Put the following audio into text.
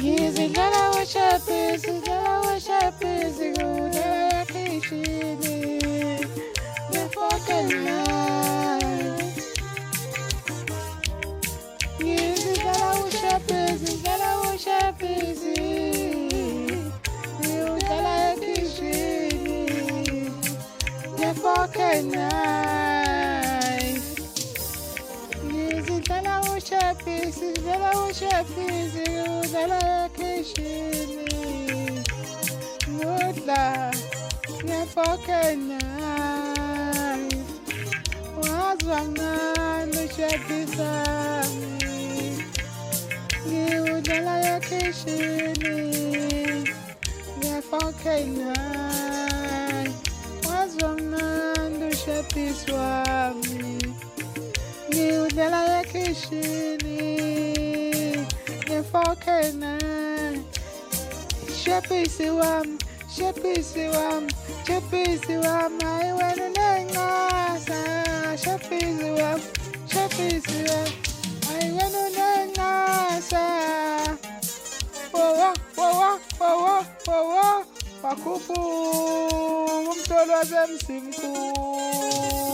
Ngizidlala ushapisi, ngidlala ushapisi kudala kishini ngefokela. Ngizidlala ushapisi, ngidlala ushapisi kudala kishini ngefokela. Ngizidlala ushapisi, ngidlala ushapisi kudala kishini ngudla ngefokela. Wazwa mnandi ushapisi wami ngiwudlala kishini ngefokela. Wazwa mnandi ushapisi wami ngiwudlala kishini ngefokela. Shapisi wami, shapisi wami, shapisi wami, ayiwena unengasa. Shapisi wami, shapisi wami, ayiwena unengasa. Wowo, wowo, wowo, wowo, wakhuphuka umtholo wasemzimkhulu.